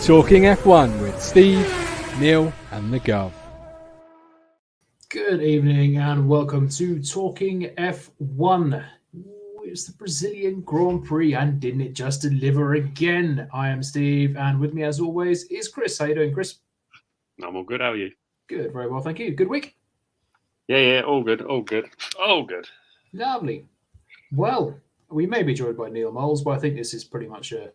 Talking F1 with Steve, Neil and the Gov. Good evening and welcome to Talking F1. It's the Brazilian Grand Prix and didn't it just deliver again? I am Steve and with me as always is Chris. How you doing, Chris? I'm all good. How are you? Good, very well, thank you. Good week? Yeah, all good. Lovely. Well, we may be joined by Neil Moles, but I think this is pretty much a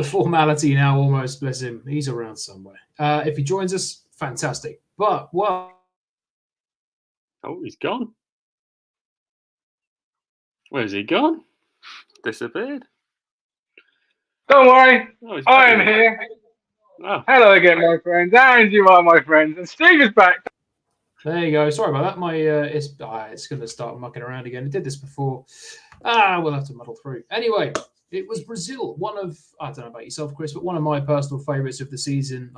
formality now almost, bless him. He's around somewhere. If he joins us, fantastic. But, well... Oh, he's gone. Where's he gone? Disappeared. Don't worry, Oh, I am here. Oh. Hello again, my friends. And you are my friends. And Steve is back. There you go. Sorry about that. My it's going to start mucking around again. It did this before. We'll have to muddle through. Anyway, it was Brazil. One of, I don't know about yourself, Chris, but one of my personal favourites of the season.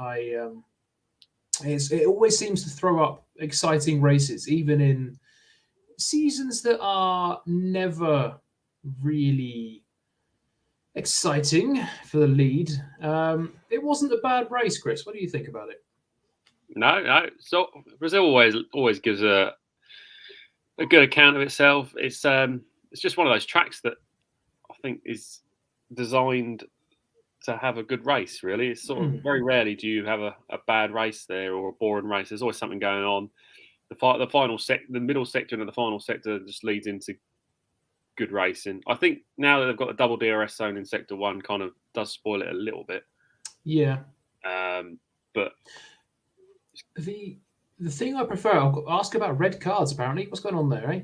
It always seems to throw up exciting races, even in seasons that are never really exciting for the lead. It wasn't a bad race, Chris. What do you think about it? No. So Brazil always gives a good account of itself. It's just one of those tracks that I think is designed to have a good race. Really, it's sort of very rarely do you have a bad race there or a boring race. There's always something going on. The middle section of the final sector just leads into good racing. I think now that they've got a double DRS zone in sector 1, kind of does spoil it a little bit. Yeah. But the thing I prefer, I'll ask about red cards. Apparently, what's going on there, eh?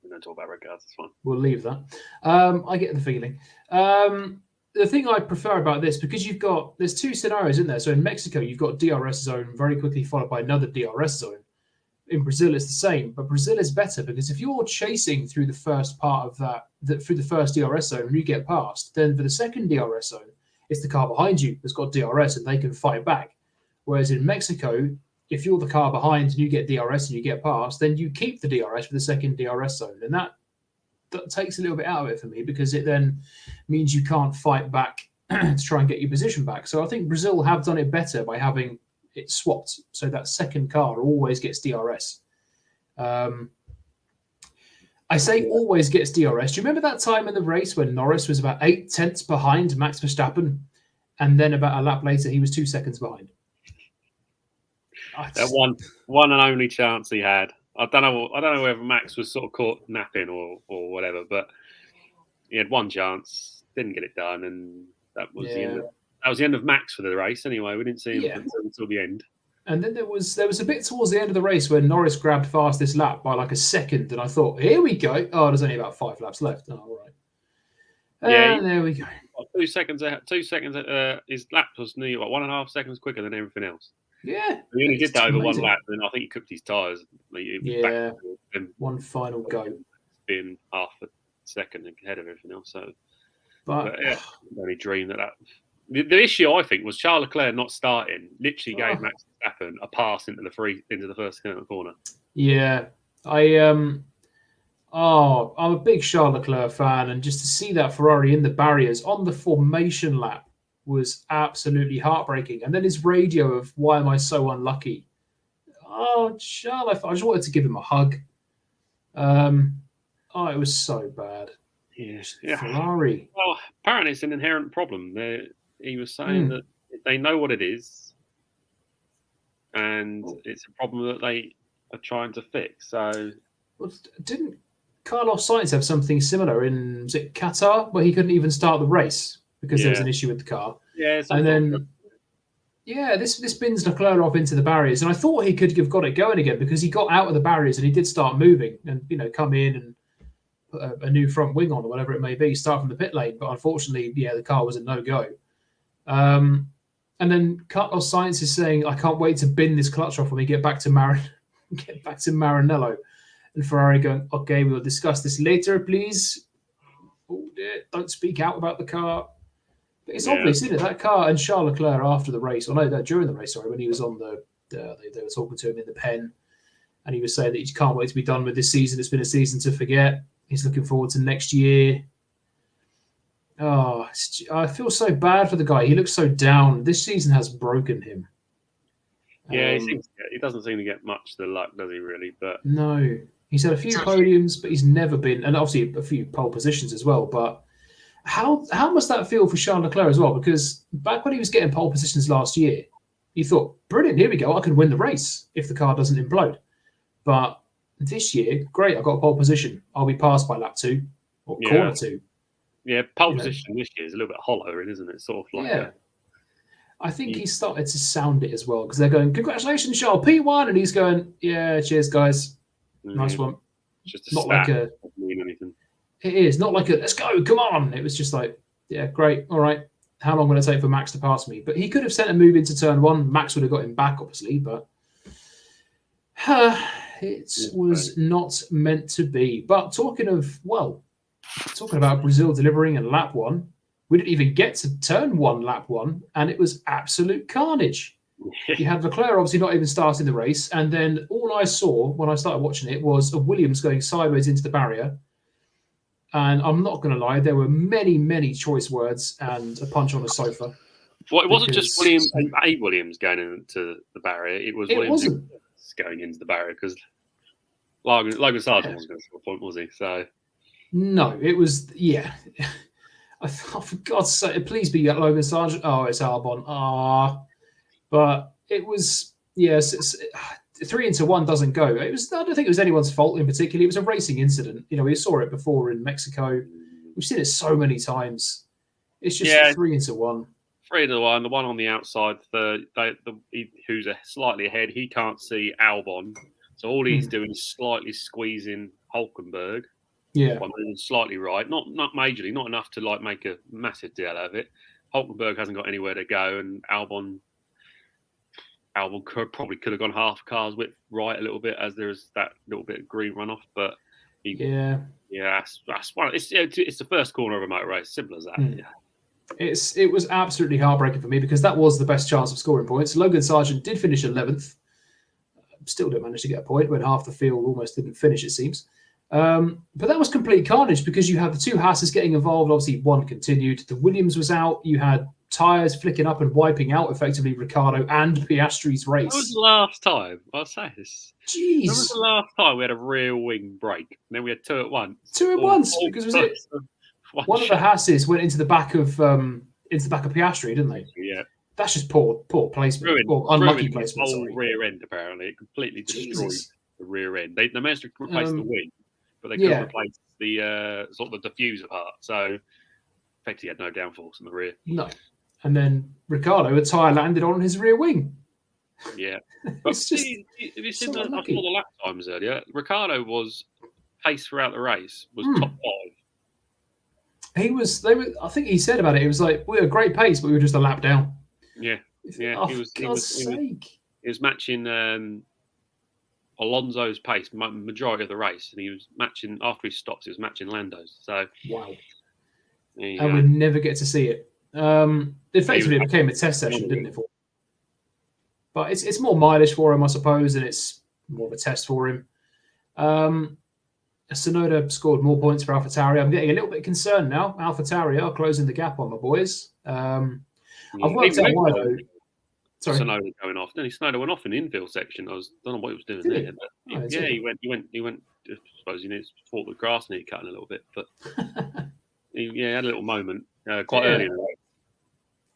We don't talk about red cards. It's fine. We'll leave that. I get the feeling. The thing I prefer about this, because there's two scenarios in there. So in Mexico, you've got DRS zone very quickly followed by another DRS zone. In Brazil, it's the same, but Brazil is better because if you're chasing through the first part of through the first DRS zone and you get past, then for the second DRS zone, it's the car behind you that's got DRS and they can fight back. Whereas in Mexico, if you're the car behind and you get DRS and you get past, then you keep the DRS for the second DRS zone. And that takes a little bit out of it for me because it then means you can't fight back to try and get your position back. So I think Brazil have done it better by having it swapped. So that second car always gets DRS. I say always gets DRS. Do you remember that time in the race when Norris was about 8 tenths behind Max Verstappen? And then about a lap later, he was 2 seconds behind. That one and only chance he had. I don't know whether Max was sort of caught napping or whatever, but he had one chance, didn't get it done, and that was the end of Max for the race. Anyway, we didn't see him until the end. And then there was a bit towards the end of the race where Norris grabbed fastest lap by like a second, and I thought, here we go. Oh, there's only about 5 laps left. Oh, all right. There we go. 2 seconds. His lap was nearly 1.5 seconds quicker than everything else. Yeah. He only did that over one lap, and I think he cooked his tyres. One final go. Being half a second ahead of everything else. So, but only dream that. The issue I think was Charles Leclerc not starting. Literally gave Max Verstappen a pass into the first corner. Yeah, I'm a big Charles Leclerc fan, and just to see that Ferrari in the barriers on the formation lap was absolutely heartbreaking. And then his radio of "Why am I so unlucky?" Oh, Charles, I just wanted to give him a hug. It was so bad. Yeah. Ferrari. Well, apparently it's an inherent problem. He was saying that they know what it is, and it's a problem that they are trying to fix. So, didn't Carlos Sainz have something similar in Qatar, where he couldn't even start the race because there was an issue with the car? Yeah, and then this bins Leclerc off into the barriers, and I thought he could have got it going again because he got out of the barriers and he did start moving and come in and put a new front wing on or whatever it may be, start from the pit lane. But unfortunately, the car was a no-go. And then Carlos Sainz is saying, "I can't wait to bin this clutch off when we get back to Maranello." And Ferrari going, "Okay, we will discuss this later, please. Oh, dear. Don't speak out about the car." But it's obvious, isn't it? That car and Charles Leclerc after the race, during the race, when he was on they were talking to him in the pen, and he was saying that he can't wait to be done with this season. It's been a season to forget. He's looking forward to next year. Oh, I feel so bad for the guy. He looks so down. This season has broken him. Yeah, he doesn't seem to get much the luck, does he? Really, but no, he's had a few podiums, but he's never been, and obviously a few pole positions as well. But how must that feel for Charles Leclerc as well? Because back when he was getting pole positions last year, you thought, brilliant, here we go, I can win the race if the car doesn't implode. But this year, great, I got a pole position. I'll be passed by lap 2 or corner 2. Yeah, pole position this year is a little bit hollow, isn't it? Sort of like I think he started to sound it as well because they're going, congratulations, Charles, P1, and he's going, yeah, cheers, guys, nice one. Just not like a doesn't mean anything. It is not like a let's go, come on. It was just like, yeah, great, all right. How long will it take for Max to pass me? But he could have sent a move into turn 1. Max would have got him back, obviously, but it was not meant to be. But talking about Brazil delivering in lap 1, we didn't even get to turn 1, lap 1, and it was absolute carnage. You had Leclerc obviously not even starting the race, and then all I saw when I started watching it was a Williams going sideways into the barrier. And I'm not going to lie, there were many, many choice words and a punch on the sofa. Well, it wasn't just Williams going into the barrier. It was Williams going into the barrier because Logan Sargent wasn't going to score a point, was he? So no, it was I thought, for God's sake, please be Logan Sargent. Oh, it's Albon. But it was it's 3 into 1 doesn't go. I don't think it was anyone's fault in particular. It was a racing incident. We saw it before in Mexico. We've seen it so many times. It's just 3 into 1. 3 into 1. The one on the outside, who's slightly ahead, he can't see Albon. So all he's doing is slightly squeezing Hulkenberg. Yeah. By moving slightly right. Not majorly, not enough to make a massive deal out of it. Hulkenberg hasn't got anywhere to go, and Albon probably could have gone half car's width right a little bit, as there's that little bit of green runoff. But that's one. It's the first corner of a motor race. Simple as that. It was absolutely heartbreaking for me because that was the best chance of scoring points. Logan Sargent did finish 11th. Still didn't manage to get a point when half the field almost didn't finish, it seems. But that was complete carnage because you had the 2 Haas's getting involved. Obviously, one continued. The Williams was out. You had tyres flicking up and wiping out effectively Ricciardo and Piastri's race. That was the last time. I'll say this. Jeez. That was the last time we had a rear wing break. And then we had 2 at once. 2 at once because was it one of the Haas's went into the back of Piastri, didn't they? Yeah. That's just poor placement. Unlucky placement. The whole rear end apparently. It completely destroyed the rear end. They managed to replace the wing, but they couldn't replace the sort of the diffuser part. So effectively had no downforce in the rear. No. And then Ricciardo, a tyre landed on his rear wing. Yeah. But have you seen the lap times earlier? Ricciardo was pace throughout the race, was top 5. I think he said about it, it was like, we were great pace, but we were just a lap down. Yeah. Yeah. He was matching Alonso's pace majority of the race, and he was matching after he stopped. He was matching Lando's. So wow. And we never get to see it. Effectively, it became a test session, didn't it? But it's more mileage for him, I suppose, and it's more of a test for him. Tsunoda scored more points for AlphaTauri. I'm getting a little bit concerned now. AlphaTauri are closing the gap on my boys. I've worked out why though. Sorry. Tsunoda going off. Then Tsunoda went off in the infield section. Don't know what he was doing there. But he went. I suppose he thought the grass needed cutting a little bit, but he had a little moment quite early in the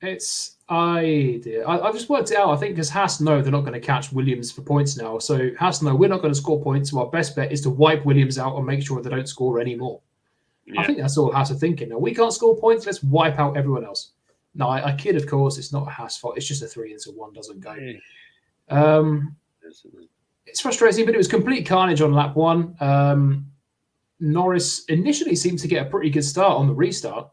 race. I've just worked it out. I think because Haas know they're not going to catch Williams for points now. So Haas know we're not going to score points. So our best bet is to wipe Williams out and make sure they don't score any more. Yeah. I think that's all Haas are thinking. Now, we can't score points. Let's wipe out everyone else. No, I kid, of course. It's not a Haas fault. It's just a 3 into 1 doesn't go. It's frustrating, but it was complete carnage on lap 1. Norris initially seemed to get a pretty good start on the restart.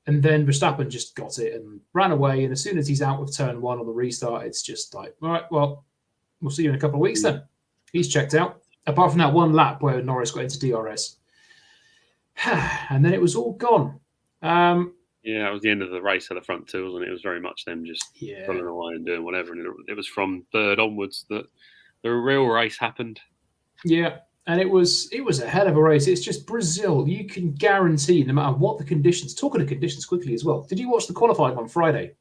And then Verstappen just got it and ran away. And as soon as he's out of turn 1 on the restart, it's just like, all right, well, we'll see you in a couple of weeks then. He's checked out. Apart from that one lap where Norris got into DRS. And then it was all gone. That was the end of the race at the front two, wasn't it? It was very much them just running away and doing whatever. And it was from third onwards that the real race happened. Yeah. And it was a hell of a race. It's just Brazil. You can guarantee, no matter what the conditions. Talking of conditions quickly as well. Did you watch the qualifying on Friday?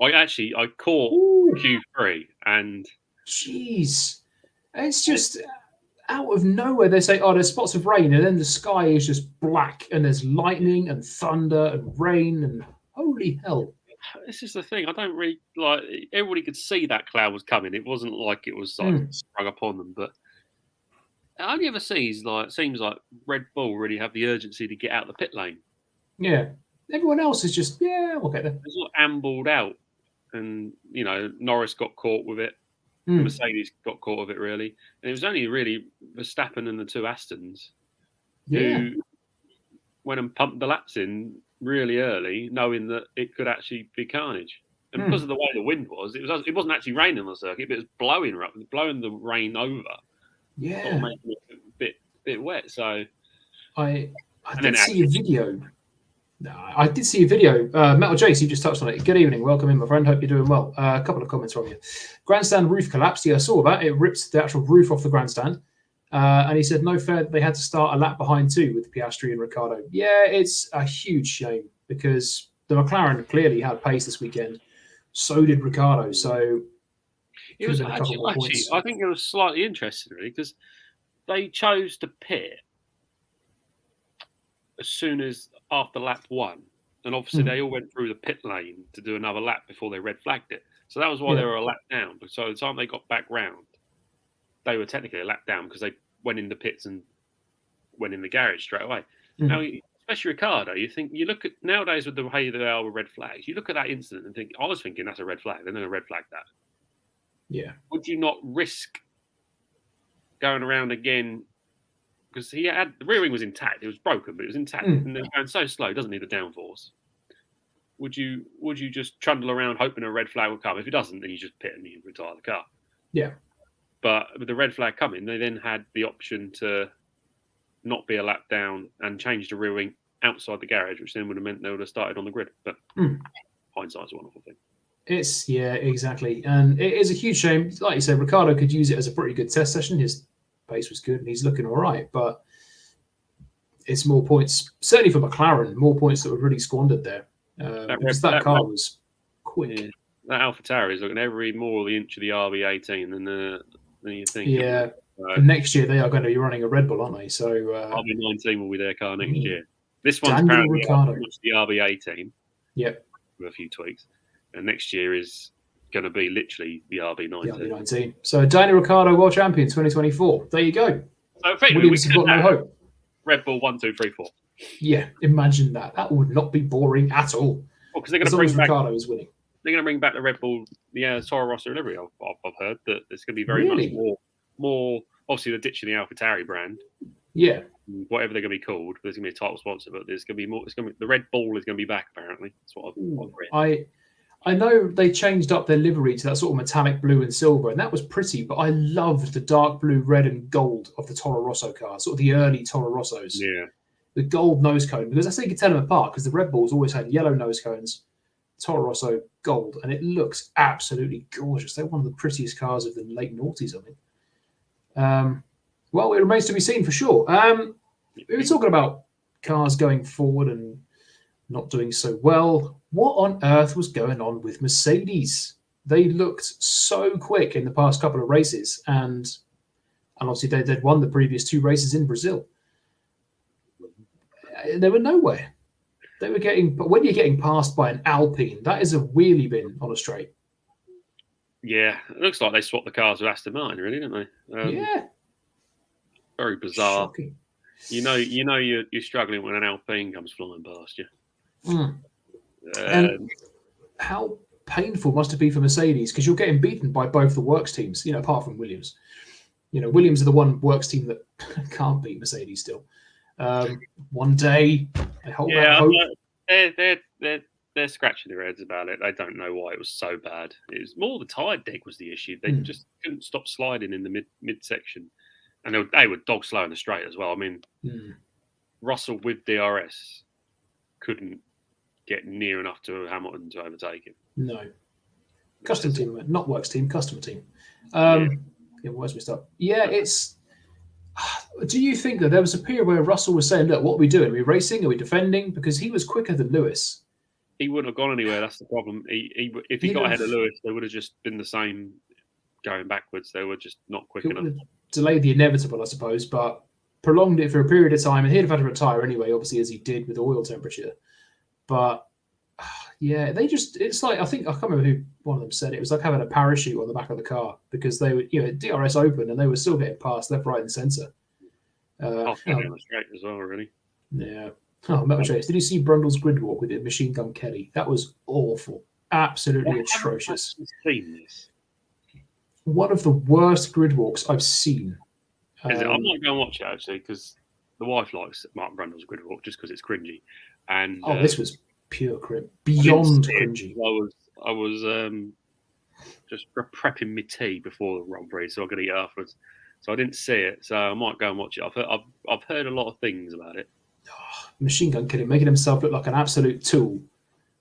I caught Q3 and jeez, it's just out of nowhere. They say, "Oh, there's spots of rain," and then the sky is just black, and there's lightning and thunder and rain, and holy hell! this is the thing. I don't really like. Everybody could see that cloud was coming. It wasn't like it was like sprung upon them, but. I only ever seems like Red Bull really have the urgency to get out the pit lane. Yeah, everyone else is just we'll get there. It's all ambled out, and Norris got caught with it. Mercedes got caught with it really, and it was only really Verstappen and the two Astons who went and pumped the laps in really early, knowing that it could actually be carnage. And because of the way the wind was, it wasn't actually raining on the circuit, but it was blowing the rain over. Yeah, sort of making it a bit wet. So I did see a video. No, I did see a video. Metal Jace, you just touched on it. Good evening, welcome in, my friend. Hope you're doing well. A couple of comments from you. Grandstand roof collapsed. Yeah, I saw that. It ripped the actual roof off the grandstand. And he said, no fair, they had to start a lap behind too with Piastri and Ricciardo. Yeah, it's a huge shame because the McLaren clearly had pace this weekend. So did Ricciardo. So it was actually, I think it was slightly interesting, really, because they chose to pit as soon as after lap 1. And obviously they all went through the pit lane to do another lap before they red flagged it. So that was why they were a lap down. So by the time they got back round, they were technically a lap down because they went in the pits and went in the garage straight away. Now, especially Ricciardo, you look at nowadays with the way they are with red flags, you look at that incident and think, I was thinking that's a red flag. They're going to red flag that. Yeah. Would you not risk going around again? Because the rear wing was intact. It was broken, but it was intact. And they're going so slow, it doesn't need a downforce. Would you just trundle around hoping a red flag will come? If it doesn't, then you just pit and you retire the car. Yeah. But with the red flag coming, they then had the option to not be a lap down and change the rear wing outside the garage, which then would have meant they would have started on the grid. But hindsight's a wonderful thing. Exactly. And it is a huge shame. Like you said, Ricciardo could use it as a pretty good test session. His pace was good and he's looking all right. But it's more points, certainly for McLaren, more points that were really squandered there. Because that car was quick. Yeah, that AlphaTauri is looking every more the inch of the RB18 than you think. Yeah. Next year they are going to be running a Red Bull, aren't they? So RB19 will be their car next year. This one's apparently the RB18. Yep. With a few tweaks. And next year is going to be literally the RB19. The RB19. So Daniel Ricciardo, World Champion 2024. There you go. So Williams have got no hope. Red Bull 1, 2, 3, 4. Yeah, imagine that. That would not be boring at all. Well, because they're going to bring back Ricciardo is winning. They're going to bring back the Red Bull, Toro Rosso livery. I've heard that there's going to be very much more. Obviously, they're ditching the AlphaTauri brand. Yeah. Whatever they're going to be called, there's going to be a title sponsor, but there's going to be more. The Red Bull is going to be back. Apparently, that's what I've read. I know they changed up their livery to that sort of metallic blue and silver, and that was pretty, but I loved the dark blue, red, and gold of the Toro Rosso cars, sort of the early Toro Rossos. Yeah. The gold nose cone, because that's how you can tell them apart, because the Red Bulls always had yellow nose cones, Toro Rosso gold, and it looks absolutely gorgeous. They're one of the prettiest cars of the late noughties, I think. Well, it remains to be seen for sure. We were talking about cars going forward and not doing so well. What on earth was going on with Mercedes? They looked so quick in the past couple of races, and obviously they'd won the previous 2 races in Brazil. They were nowhere. They were but when you're getting passed by an Alpine, that is a wheelie bin on a straight. Yeah, it looks like they swapped the cars with Aston Martin, really, didn't they? Yeah. Very bizarre. Shocking. You're struggling when an Alpine comes flying past you. And how painful must it be for Mercedes, because you're getting beaten by both the works teams, apart from Williams. Williams are the one works team that can't beat Mercedes still. One day, I hope. They're scratching their heads about it. They don't know why it was so bad. It was more the tyre deck was the issue. They just couldn't stop sliding in the mid section, and they were dog slow in the straight as well. I mean, Russell with DRS couldn't get near enough to Hamilton to overtake him. No, custom team, not works team, customer team. Where's we start? Yeah, it's Do you think that there was a period where Russell was saying, "Look, what are we doing? Are we racing? Are we defending?" Because he was quicker than Lewis. He wouldn't have gone anywhere. That's the problem. If he got ahead of Lewis, they would have just been the same going backwards. They were just not quick enough. Delayed the inevitable, I suppose, but prolonged it for a period of time. And he'd have had to retire anyway, obviously, as he did with oil temperature. But yeah, it's like, I can't remember who one of them said it. It was like having a parachute on the back of the car because they were, DRS open and they were still getting past left, right, and centre. Off down the straight as well, really. Yeah. Oh, Metal Chase. Did you see Brundle's grid walk with the Machine Gun Kelly? That was awful. Absolutely atrocious. I've seen this. One of the worst grid walks I've seen. Is it? I might go and watch it actually because the wife likes Mark Brundle's grid walk just because it's cringy. And this was pure cringe, beyond cringy. I was just prepping my tea before the Grand Prix, so I could eat afterwards. So I didn't see it, so I might go and watch it. I've heard a lot of things about it. Machine Gun Kelly making himself look like an absolute tool.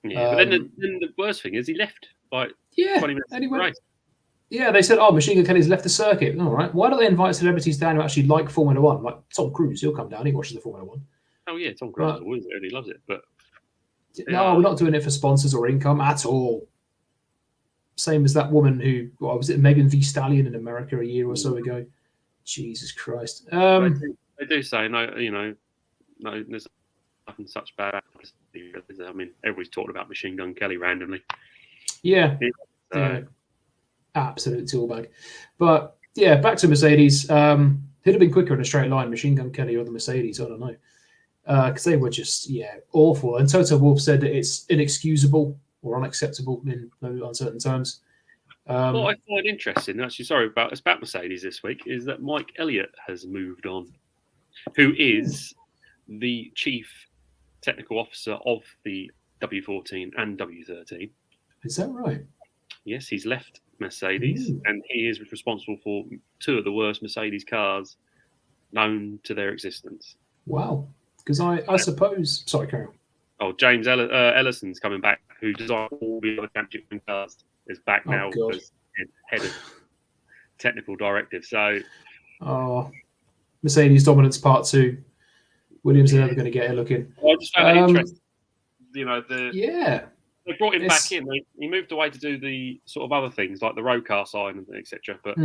Yeah, but then the worst thing is he left like 20 minutes anyway. Right. Yeah, they said, Machine Gun Kelly's left the circuit. All right. Why don't they invite celebrities down who actually like Formula One? Like Tom Cruise, he'll come down, he watches the Formula One. Oh yeah, Tom Cruise always he loves it. But no, we're not doing it for sponsors or income at all. Same as that woman who, was it Megan Thee Stallion in America a year or so ago? Jesus Christ. They do say no, no, there's nothing such bad. I mean, everybody's talking about Machine Gun Kelly randomly. Yeah. Absolute tool bag. But yeah, back to Mercedes. He'd have been quicker in a straight line, Machine Gun Kelly or the Mercedes. I don't know. Because they were just, awful. And Toto Wolff said that it's inexcusable or unacceptable in no uncertain terms. What I find interesting, actually, it's about Mercedes this week, is that Mike Elliott has moved on, who is the chief technical officer of the W14 and W13. Is that right? Yes, he's left Mercedes, and he is responsible for two of the worst Mercedes cars known to their existence. Wow. Because I suppose... Sorry, carry on. Oh, James Ellison's coming back, who designed all the other championship cars, is back now as head of technical directive. So, Mercedes dominance part 2. Williams are never going to get a look in. I just found it interesting. They brought him back in. He moved away to do the sort of other things like the road car sign and etc. But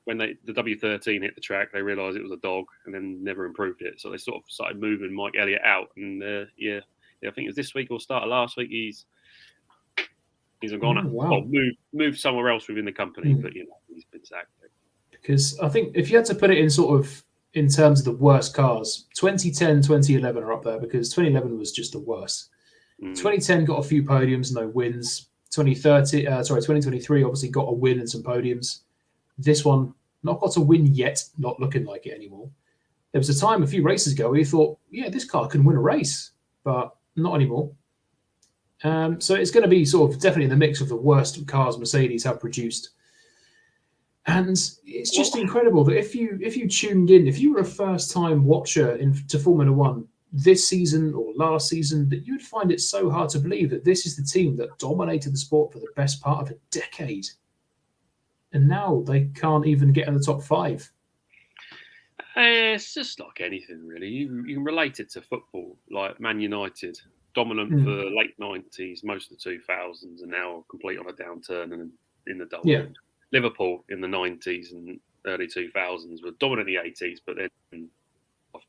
when the W13 hit the track, they realised it was a dog and then never improved it. So they sort of started moving Mike Elliott out. And I think it was this week or start of last week. He's gone. Wow. Moved somewhere else within the company, but he's been sacked. Because I think if you had to put it in terms of the worst cars, 2010, 2011 are up there because 2011 was just the worst. 2010 got a few podiums, no wins. 2023 obviously got a win and some podiums. This one not got a win yet, not looking like it anymore. There was a time a few races ago where you thought, this car can win a race, but not anymore. So it's going to be sort of definitely in the mix of the worst cars Mercedes have produced. And it's just incredible that if you tuned in, if you were a first-time watcher to Formula One this season or last season, that you'd find it so hard to believe that this is the team that dominated the sport for the best part of a decade. And now they can't even get in the top 5. It's just like anything, really. You can relate it to football, like Man United. Dominant for the late 90s, most of the 2000s, and now complete on a downturn and in the double. Yeah. Liverpool in the 90s and early 2000s were dominant in the 80s, but then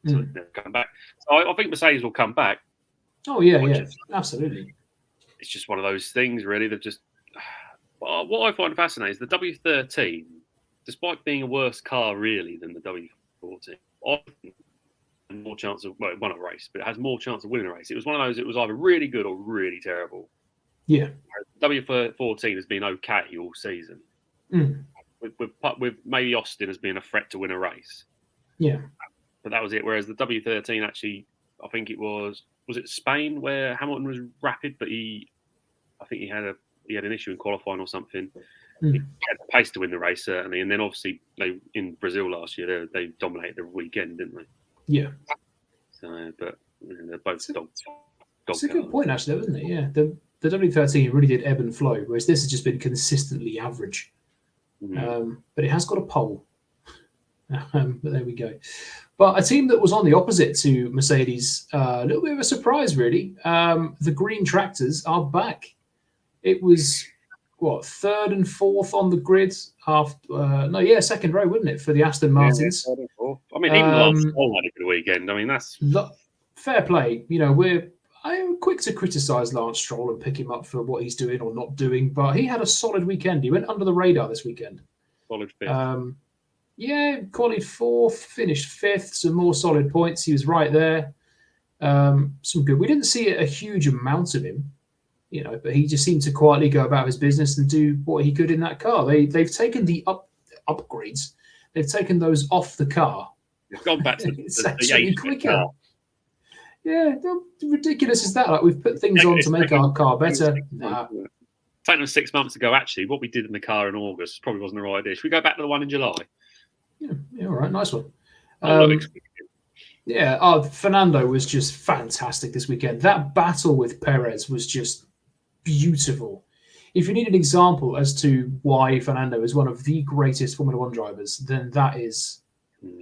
never come back. So I think Mercedes will come back. Oh, yeah, absolutely. It's just one of those things, really. They've just... What I find fascinating is the W13, despite being a worse car, really, than the W14, I think more chance of it won a race, but it has more chance of winning a race. It was one of those. It was either really good or really terrible. Yeah. W14 has been okay all season. With maybe Austin as being a threat to win a race. Yeah. But that was it. Whereas the W13 actually, I think it was it Spain where Hamilton was rapid, but I think he had an issue in qualifying or something. He had the pace to win the race certainly, and then obviously in Brazil last year they dominated the weekend, didn't they? Yeah. So, but they're both dogs. It's a good point, actually, isn't it? Yeah. The W13 really did ebb and flow, whereas this has just been consistently average. But it has got a pole. But there we go. But a team that was on the opposite to Mercedes, a little bit of a surprise, really. The Green Tractors are back. It was third and fourth on the grid after second row, wouldn't it, for the Aston Martins? Yeah, I mean, even Lance Stroll had a good weekend. I mean, that's fair play. I'm quick to criticise Lance Stroll and pick him up for what he's doing or not doing, but he had a solid weekend. He went under the radar this weekend. solid fifth. Qualified fourth, finished fifth, some more solid points. He was right there. Some good. We didn't see a huge amount of him, but he just seemed to quietly go about his business and do what he could in that car. They've taken the upgrades. They've taken those off the car. It's gone back to It's the actually 8 quicker. car. Yeah, how ridiculous is that? Like, we've put things on to make our car better. Nah. Taken us 6 months ago, actually. What we did in the car in August probably wasn't the right idea. Should we go back to the one in July? Yeah, all right, nice one. Fernando was just fantastic this weekend. That battle with Perez was just beautiful. If you need an example as to why Fernando is one of the greatest Formula One drivers, then that is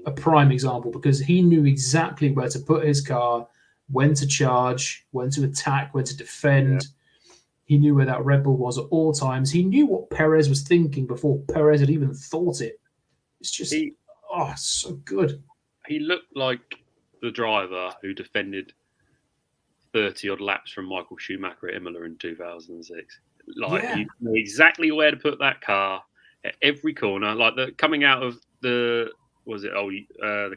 a prime example, because he knew exactly where to put his car, when to charge, when to attack, when to defend. Yeah. He knew where that Red Bull was at all times. He knew what Perez was thinking before Perez had even thought it. It's just, so good. He looked like the driver who defended 30-odd laps from Michael Schumacher at Imola in 2006. He knew exactly where to put that car at every corner. Like coming out of the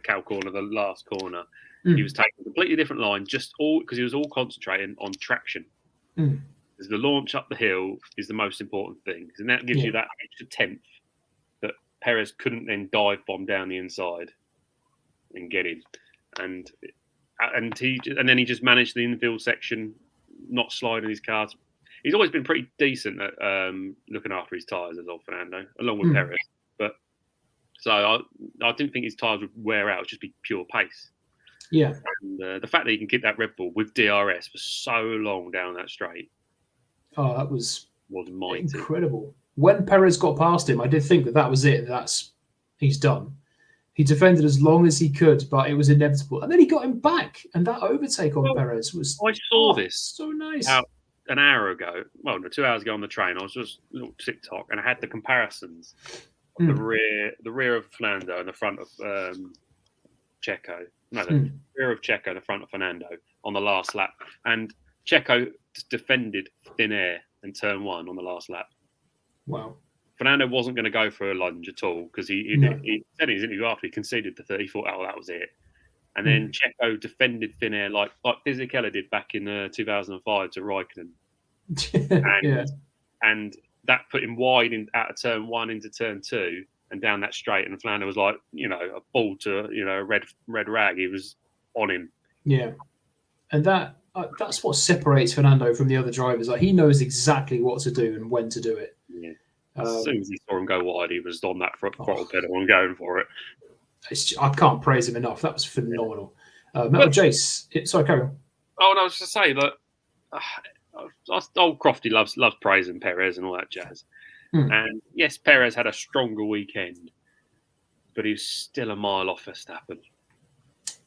cow corner, the last corner, he was taking a completely different line, because he was all concentrating on traction. Because the launch up the hill is the most important thing, and that gives you that extra tenth that Perez couldn't then dive bomb down the inside and get in. And then he just managed the infield section, not sliding his cars. He's always been pretty decent at looking after his tyres as well, Fernando, along with Perez. But so I didn't think his tyres would wear out; it'd just be pure pace. Yeah. And the fact that he can keep that Red Bull with DRS for so long down that straight. Oh, that was mighty. Incredible. When Perez got past him, I did think that was it. He's done. He defended as long as he could, but it was inevitable. And then he got him back, and that overtake on Perez was. I saw this so nice. An hour ago, 2 hours ago on the train. I was just little TikTok, and I had the comparisons of the rear of Fernando and the front of Checo. No, the rear of Checo, the front of Fernando on the last lap, and Checo defended thin air in turn 1 on the last lap. Wow. Fernando wasn't going to go for a lunge at all, because he said in his interview after he conceded the 34. That was it. And then Checo defended thin air like Fisichella did back in 2005 to Raikkonen. And that put him wide out of turn 1 into turn 2 and down that straight. And Fernando was like, a ball to a red rag. He was on him. Yeah, and that's what separates Fernando from the other drivers. Like, he knows exactly what to do and when to do it. Yeah. As soon as he saw him go wide, he was on that throttle pedal and going for it. I can't praise him enough. That was phenomenal. Metal Jace. Sorry, carry on. Oh, no, I was just saying that old Crofty loves praising Perez and all that jazz. And yes, Perez had a stronger weekend, but he was still a mile off Verstappen.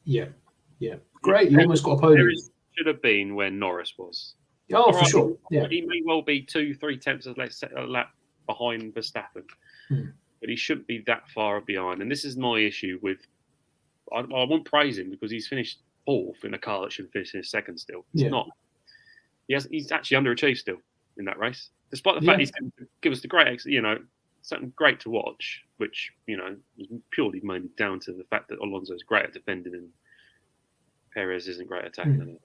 Yeah. Great. You almost got a podium. Perez should have been where Norris was. Oh, for sure. Yeah. He may well be 2-3 tenths of a lap behind Verstappen. But he shouldn't be that far behind. And this is my issue with. I won't praise him because he's finished 4th in a car that should finish in 2nd still. It's not. He's actually underachieved still in that race, despite the fact he's going to give us the great, something great to watch, which was purely mainly down to the fact that Alonso is great at defending and Perez isn't great at attacking.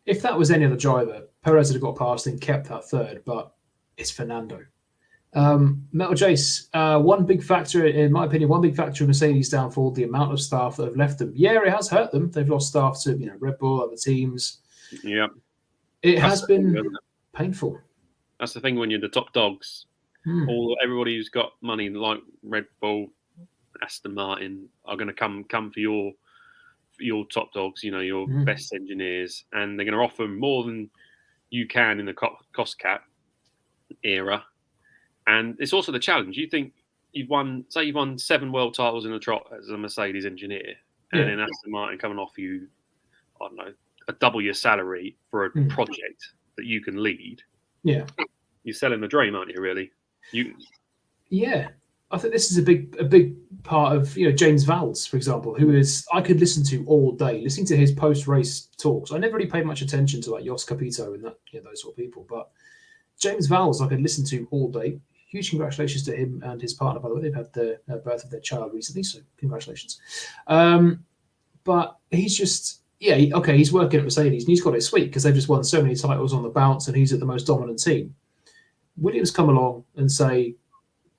If that was any other driver, Perez would have got past and kept that 3rd, but it's Fernando. Metal Jace, one big factor, in my opinion, in Mercedes' downfall, the amount of staff that have left them. Yeah, it has hurt them. They've lost staff to Red Bull, other teams. Yeah. It has been painful. That's the thing when you're the top dogs. Everybody who's got money like Red Bull, Aston Martin are going to come for your top dogs, your best engineers, and they're going to offer more than you can in the cost cap era. And it's also the challenge. You think you've won 7 world titles in a trot as a Mercedes engineer, and then Aston Martin coming off you, I don't know, a double your salary for a project that you can lead. Yeah, you're selling the dream, aren't you? Really, Yeah, I think this is a big part of James Vowles, for example, who is I could listen to all day, listening to his post race talks. I never really paid much attention to like Jos Capito and that those sort of people, but James Vowles I could listen to all day. Huge congratulations to him and his partner, by the way. They've had the birth of their child recently, so congratulations. But he's just, he's working at Mercedes and he's got it sweet because they've just won so many titles on the bounce and he's at the most dominant team. Williams come along and say,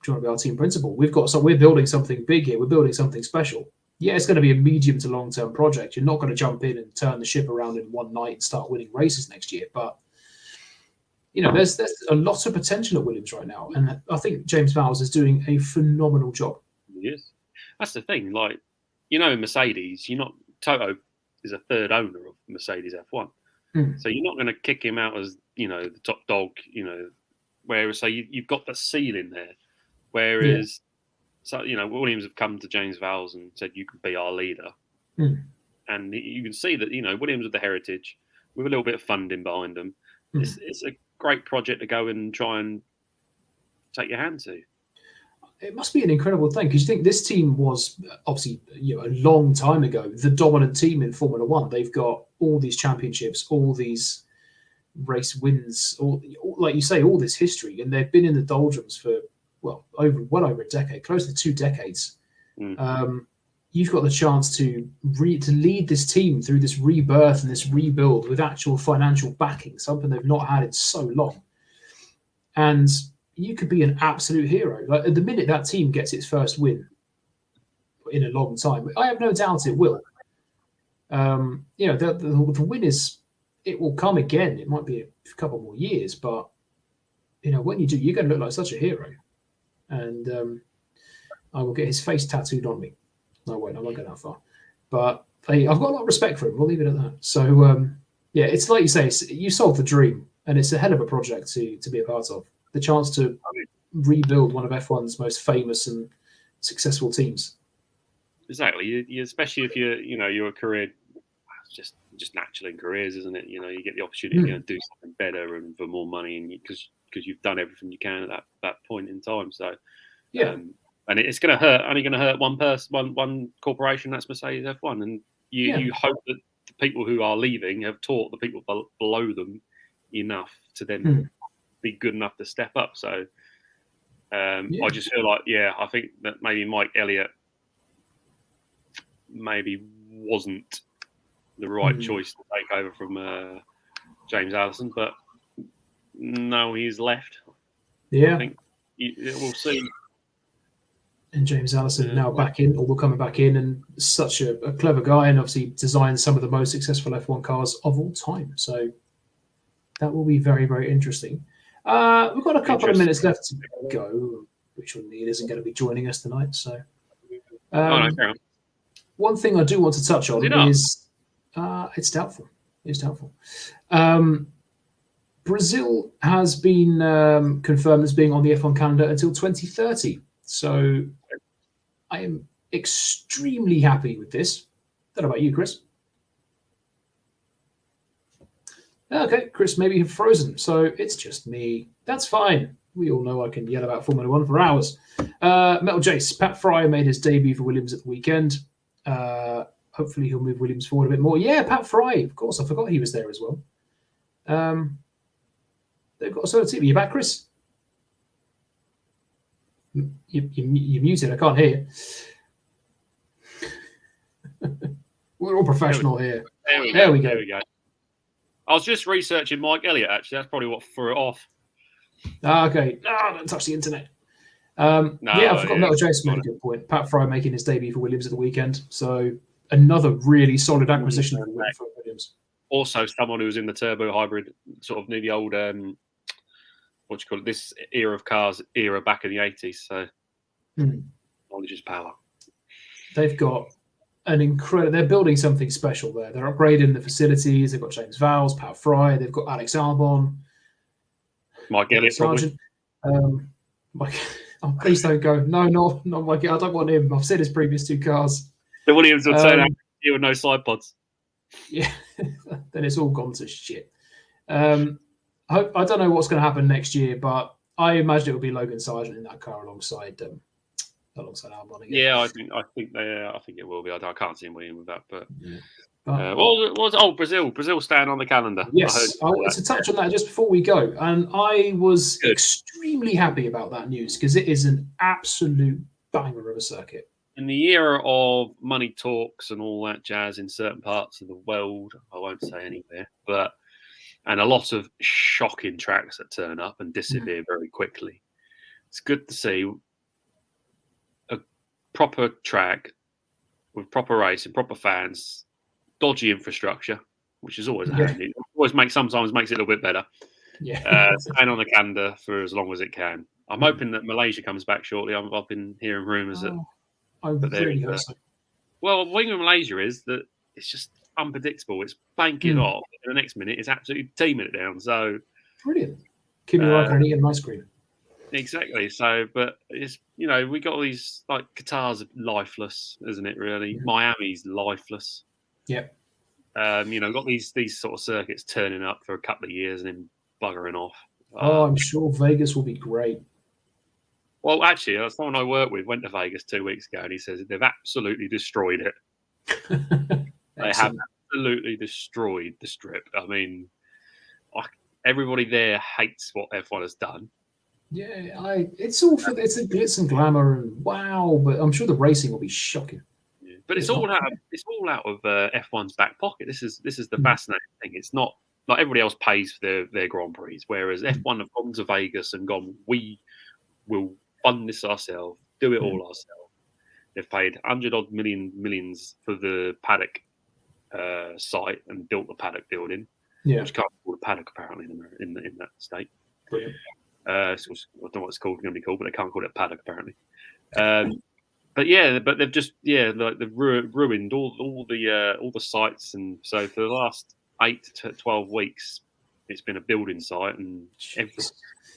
do you want to be our team principal? We're building something big here. We're building something special. Yeah, it's going to be a medium to long-term project. You're not going to jump in and turn the ship around in one night and start winning races next year, but there's a lot of potential at Williams right now, and I think James Vowles is doing a phenomenal job. Yes, that's the thing. Like, Mercedes, Toto is a third owner of Mercedes F1, so you're not going to kick him out as the top dog. Whereas you've got the ceiling there. Whereas, Williams have come to James Vowles and said you can be our leader, and you can see that Williams with the heritage, with a little bit of funding behind them, it's a great project to go and try and take your hand to. It must be an incredible thing because you think this team was obviously a long time ago the dominant team in Formula One. They've got all these championships, all these race wins, all like you say, all this history, and they've been in the doldrums for well over a decade, close to 2 decades. You've got the chance to lead this team through this rebirth and this rebuild with actual financial backing, something they've not had in so long. And you could be an absolute hero. Like at the minute that team gets its first win in a long time, I have no doubt it will. The win it will come again. It might be a couple more years, but when you do, you're going to look like such a hero. And I will get his face tattooed on me. No, wait, I won't go that far. But I've got a lot of respect for him. We'll leave it at that. So, it's like you say, you solved the dream, and it's a hell of a project to be a part of. The chance to rebuild one of F1's most famous and successful teams. Exactly. Especially if you're a career, just natural in careers, isn't it? You get the opportunity to do something better and for more money, and because you've done everything you can at that point in time. So, and it's going to hurt. Only going to hurt one person, one corporation. That's Mercedes F1, and you hope that the people who are leaving have taught the people below them enough to then be good enough to step up. So, I just feel like, I think that maybe Mike Elliott maybe wasn't the right choice to take over from James Allison, but no, he's left. Yeah, I think we'll see. And James Allison now back in, or coming back in, and such a clever guy, and obviously designed some of the most successful F1 cars of all time. So that will be very, very interesting. We've got a couple of minutes left to go. Richard Neal isn't going to be joining us tonight. So one thing I do want to touch on is it's doubtful. It's doubtful. Brazil has been confirmed as being on the F1 calendar until 2030. So I am extremely happy with this. Don't know about you, Chris. Okay, Chris maybe frozen, so it's just me. That's fine. We all know I can yell about Formula One for hours. Metal Jace, Pat Fry made his debut for Williams at the weekend. Hopefully he'll move Williams forward a bit more. Yeah, Pat Fry, of course. I forgot he was there as well. They've got a sort of team. Are you back, Chris? You're muted. I can't hear you. We're all professional here. There we go. I was just researching Mike Elliott, actually. That's probably what threw it off. Okay. Don't touch the internet. I forgot Metal Jason made a good point. Pat Fry making his debut for Williams at the weekend. So another really solid acquisition for Williams. Also someone who was in the turbo hybrid, sort of near the old, this era of cars back in the 80s. So knowledge is power. They've got an incredible. They're building something special there. They're upgrading the facilities. They've got James Vowles, Pat Fry. They've got Alex Albon, Mike Elliott, Sargent. Oh, please don't go. No, not my. I don't want him. I've seen his previous 2 cars. The Williams will turn out here with no side pods. Yeah, then it's all gone to shit. I don't know what's going to happen next year, but I imagine it will be Logan Sargent in that car alongside Albon again. Yeah, I think it will be. I can't see him winning with that, but. Yeah. Brazil staying on the calendar. Yes, I wanted to touch on that just before we go, and I was extremely happy about that news because it is an absolute banger of a circuit. In the era of money talks and all that jazz in certain parts of the world, I won't say anywhere, and a lot of shocking tracks that turn up and disappear very quickly. It's good to see a proper track with proper racing, proper fans. Dodgy infrastructure, which is always handy. Sometimes makes it a little bit better. Yeah. Staying on the calendar for as long as it can. I'm hoping that Malaysia comes back shortly. I've been hearing rumours that. I really hope so. Well, the thing with Malaysia is that it's just unpredictable. It's banking off, and the next minute it's absolutely teaming it down. So brilliant. Kimi Räikkönen eating ice cream. Exactly. So, but it's we got all these like Qatar's lifeless, isn't it? Really, Miami's lifeless. Yeah. Got these sort of circuits turning up for a couple of years and then buggering off. I'm sure Vegas will be great. Well, actually, someone I work with went to Vegas 2 weeks ago, and he says they've absolutely destroyed it. They have absolutely destroyed the strip. I mean, everybody there hates what F1 has done. Yeah, it's all for it's a glitz and glamour and wow, but I'm sure the racing will be shocking. But it's all out of F1's back pocket. This is the fascinating thing. It's not like everybody else pays for their Grand Prix, whereas F1 have gone to Vegas and gone, we will fund this ourselves, do it all ourselves. They've paid millions for the paddock site and built the paddock building, which can't be called a paddock apparently in that state. Brilliant. I don't know what it's going to be called, but they can't call it a paddock apparently. But they've just they've ruined all the sites, and so for the last 8 to 12 weeks, it's been a building site, and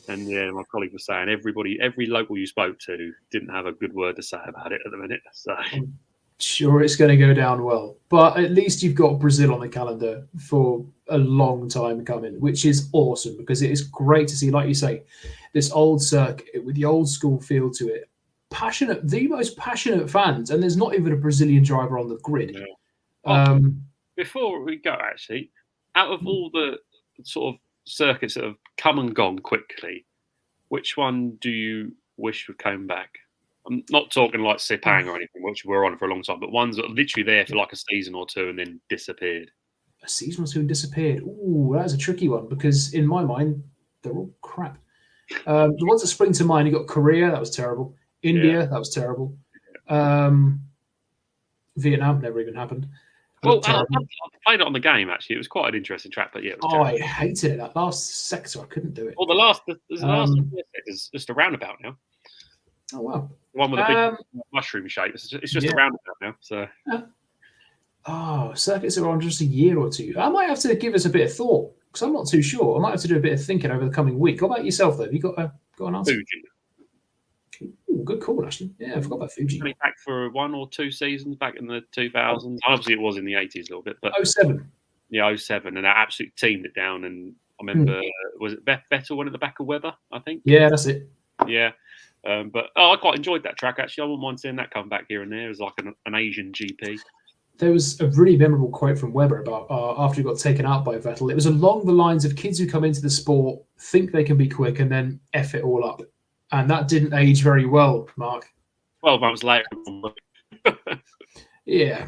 my colleague was saying every local you spoke to didn't have a good word to say about it at the minute. So I'm sure it's going to go down well, but at least you've got Brazil on the calendar for a long time coming, which is awesome because it is great to see, like you say, this old circuit with the old school feel to it. The most passionate fans, and there's not even a Brazilian driver on the grid. Yeah. Before we go, actually, out of all the sort of circuits that have come and gone quickly, which one do you wish would come back? I'm not talking like Sepang or anything, which we're on for a long time, but ones that are literally there for like a season or two and then disappeared. A season or two and disappeared. Ooh, that's a tricky one because in my mind, they're all crap. The ones that spring to mind, you got Korea, that was terrible. India, that was terrible. Vietnam never even happened. Well, I played it on the game, actually. It was quite an interesting track, but yeah. It was I hated it. That last sector, I couldn't do it. Well, the last is just a roundabout now. Oh, wow. The one with a big mushroom shape. It's just a roundabout now. So. Circuits are on just a year or two. I might have to give us a bit of thought because I'm not too sure. I might have to do a bit of thinking over the coming week. What about yourself, though? Have you got an answer? Fuji. Ooh, good call, actually. Yeah, I forgot about Fuji. Coming back for 1 or 2 seasons back in the 2000s. Obviously, it was in the 80s a little bit. But 07. Yeah, 07. And they absolutely teamed it down. And I remember, was it Vettel went at the back of Webber, I think? Yeah, that's it. Yeah. But I quite enjoyed that track, actually. I wouldn't mind seeing that come back here and there as like an Asian GP. There was a really memorable quote from Webber about after he got taken out by Vettel. It was along the lines of kids who come into the sport, think they can be quick, and then F it all up. And that didn't age very well, Mark. 12 months later. Yeah.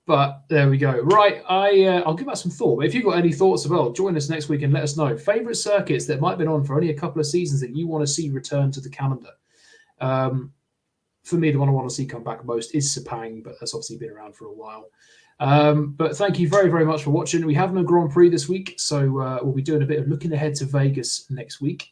But there we go. Right. I'll give that some thought. But if you've got any thoughts as well, join us next week and let us know. Favourite circuits that might have been on for only a couple of seasons that you want to see return to the calendar. For me, the one I want to see come back most is Sepang, but that's obviously been around for a while. But thank you very, very much for watching. We have no Grand Prix this week, so we'll be doing a bit of looking ahead to Vegas next week.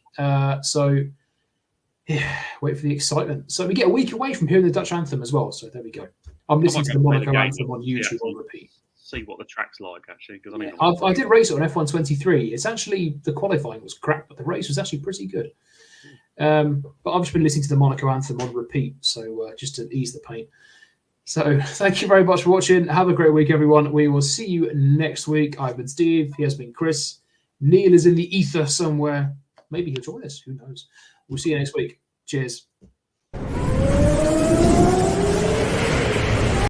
Yeah, wait for the excitement. So we get a week away from hearing the Dutch anthem as well. So there we go. I'm listening to the Monaco anthem on YouTube on repeat. See what the track's like, actually. I did race it on F1 23. It's actually, the qualifying was crap, but the race was actually pretty good. But I've just been listening to the Monaco anthem on repeat, so just to ease the pain. So thank you very much for watching. Have a great week, everyone. We will see you next week. I've been Steve. He has been Chris. Neil is in the ether somewhere. Maybe he'll join us. Who knows? We'll see you next week. Cheers.